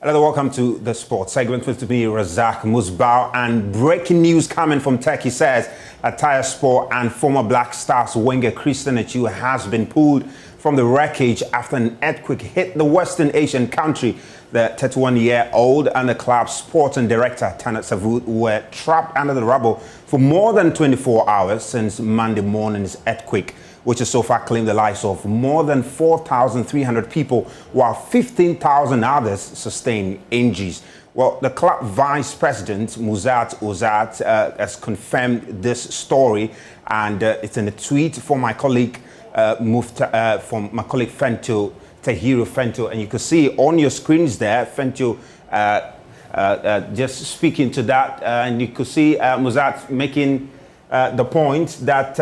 Another welcome to the sports segment with me, Razak Musbau. And breaking news coming from Turkey says Hatayspor and former Black Stars winger Christian Atsu has been pulled from the wreckage after an earthquake hit the Western Asian country. The 31-year-old and the club's sporting director, Tanat Savut, were trapped under the rubble for more than 24 hours since Monday morning's earthquake, which has so far claimed the lives of more than 4,300 people, while 15,000 others sustained injuries. Well, the club vice president, Muzat Ozat, has confirmed this story, and it's in a tweet from my colleague, Fento Tahiru Fento, and you can see on your screens there, Fento just speaking to that, and you could see Muzat making the point that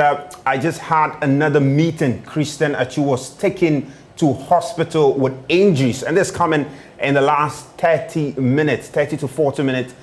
I just had another meeting. Christian Atsu was taken to hospital with injuries, and this coming in the last 30 to 40 minutes.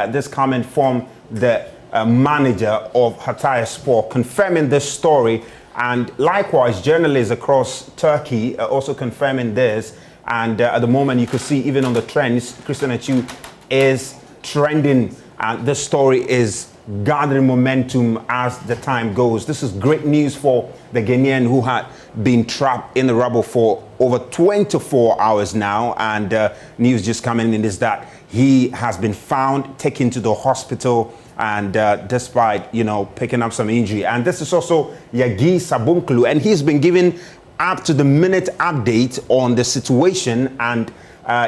This coming from the manager of Hatayspor, confirming this story, and likewise journalists across Turkey also confirming this. And at the moment, you can see even on the trends, Christian Atsu is trending, and this story is gathering momentum as the time goes. This is great news for the Ghanaian who had been trapped in the rubble for over 24 hours now, and news just coming in is that he has been found, taken to the hospital, and despite, picking up some injury. And this is also Yagi Sabunklu, and he's been given up-to-the-minute update on the situation. And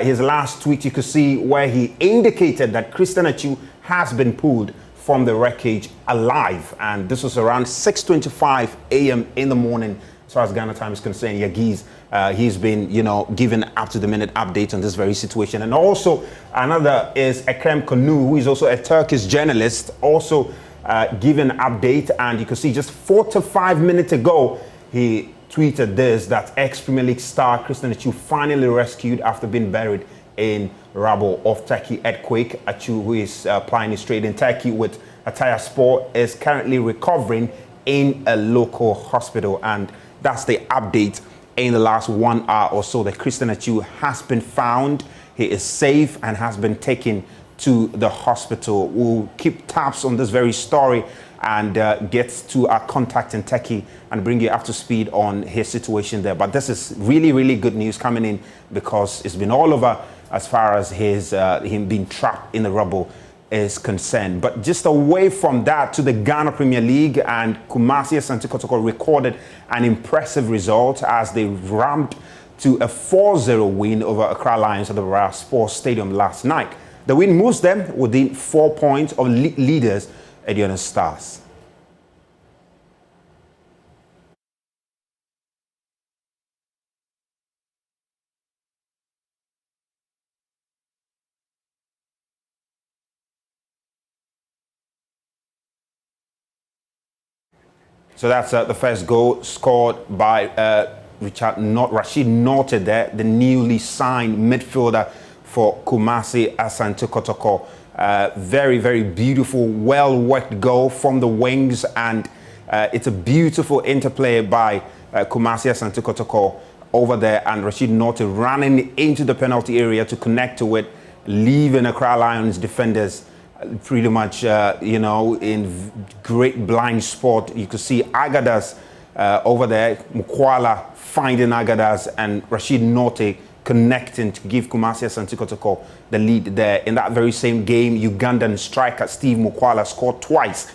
his last tweet, you could see where he indicated that Christian Atsu has been pulled from the wreckage alive, and this was around 6:25 a.m. in the morning as far as Ghana time is concerned. Yagi's he's been given up-to-the-minute updates on this very situation. And also another is Ekrem Konu, who is also a Turkish journalist, also given an update. And you can see just 45 minutes ago he tweeted this, that ex-Premier League star Christian Atsu finally rescued after being buried in rubble of Turkey earthquake. Atsu, who is plying his trade in Turkey with Hatayspor, is currently recovering in a local hospital. And that's the update in the last 1 hour or so, that Christian Atsu has been found. He is safe and has been taken to the hospital. We'll keep tabs on this very story and get to our contact in Turkey and bring you up to speed on his situation there. But this is really, really good news coming in, because it's been all over as far as him being trapped in the rubble is concerned. But just away from that, to the Ghana Premier League, and Kumasi Asante Kotoko recorded an impressive result as they ramped to a 4-0 win over Accra Lions at the Royal Sports Stadium last night. The win moves them within 4 points of leaders Aduana Stars. So that's the first goal scored by Rashid Norte there, the newly signed midfielder for Kumasi Asante Kotoko. Very, very beautiful, well-worked goal from the wings, and it's a beautiful interplay by Kumasi Asante Kotoko over there, and Rashid Norte running into the penalty area to connect to it, leaving Accra Lions defenders pretty much, in great blind spot. You could see Agadas over there, Mukwala finding Agadas, and Rashid Norte connecting to give Kumasi Asante Kotoko the lead there. In that very same game, Ugandan striker Steve Mukwala scored twice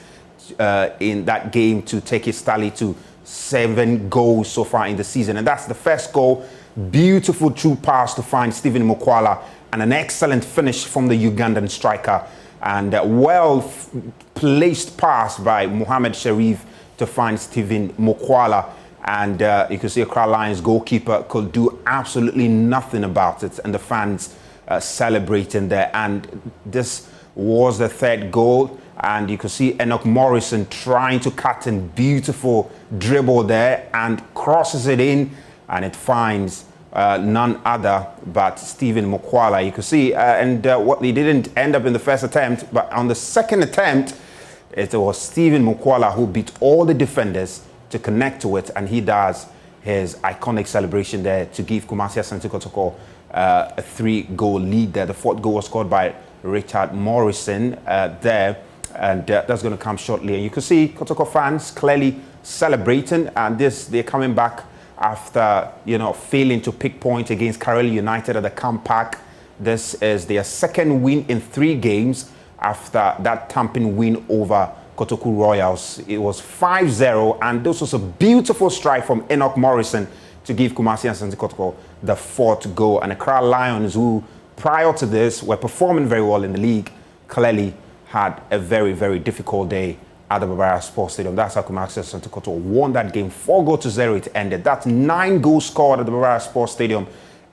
in that game to take his tally to 7 goals so far in the season. And that's the first goal. Beautiful true pass to find Stephen Mukwala, and an excellent finish from the Ugandan striker, and a well-placed pass by Mohamed Sharif to find Stephen Mukwala. And you can see Accra Lions goalkeeper could do absolutely nothing about it, and the fans celebrating there. And this was the third goal, and you can see Enoch Morrison trying to cut in, beautiful dribble there, and crosses it in, and it finds none other but Stephen Mukwala. You can see, what they didn't end up in the first attempt, but on the second attempt, it was Stephen Mukwala who beat all the defenders to connect to it, and he does his iconic celebration there to give Kumasi Asante Kotoko a 3-goal lead there. The 4th goal was scored by Richard Morrison there, and that's going to come shortly. And you can see Kotoko fans clearly celebrating, and they're coming back after, failing to pick point against Karelia United at the Camp Park. This is their 2nd win in 3 games after that tamping win over Kotoku Royals. It was 5-0, and this was a beautiful strike from Enoch Morrison to give Kumasi and Asante Kotoko the 4th goal. And the Accra Lions, who prior to this were performing very well in the league, clearly had a very, very difficult day at the Barbara Sports Stadium. That's how Kumasi and Asante Kotoko won that game. 4-0 it ended. That's 9 goals scored at the Barbara Sports Stadium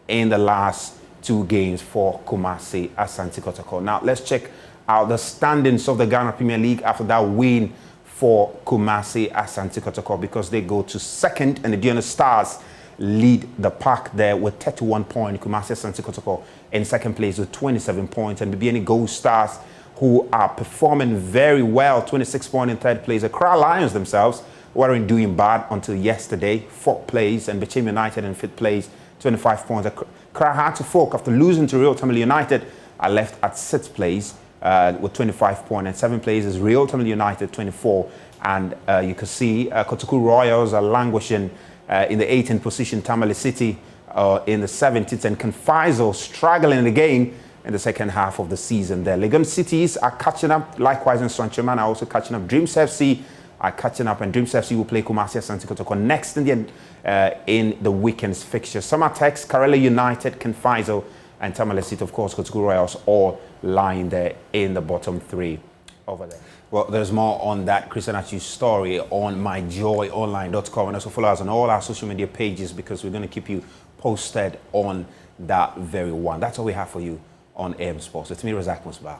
in the last 2 games for Kumasi Asante Kotoko. Now let's check out the standings of the Ghana Premier League after that win for Kumasi Asante Kotoko, because they go to 2nd, and the Diona Stars lead the pack there with 31 points. Kumasi Asante Kotoko in 2nd place with 27 points, and BBN Gold Stars, who are performing very well, 26 points in 3rd place. The Accra Lions themselves weren't doing bad until yesterday, 4th place, and Bechim United in 5th place, 25 points. Accra Hearts of Folk, after losing to Real Tamale United, are left at 6th place with 25 points, and 7th place is Real Tamale United, 24. And you can see Kotoku Royals are languishing in the 18th position, Tamale City in the 17th, and Confaiso struggling again in the 2nd half of the season there. Legon Cities are catching up, likewise in Stranchaman are also catching up. Dreams FC are catching up, and Dreams FC will play Kumasi Asante Kotoko next in the weekend's fixture. Summertex, Karelia United, Confaiso, and Tamale City, of course, Kotoku Royals, all lying there in the bottom 3 over there. Well, there's more on that Chris Anachu's story on myjoyonline.com, and also follow us on all our social media pages, because we're going to keep you posted on that very one. That's all we have for you on AM Sports. It's me, Razak Musbau.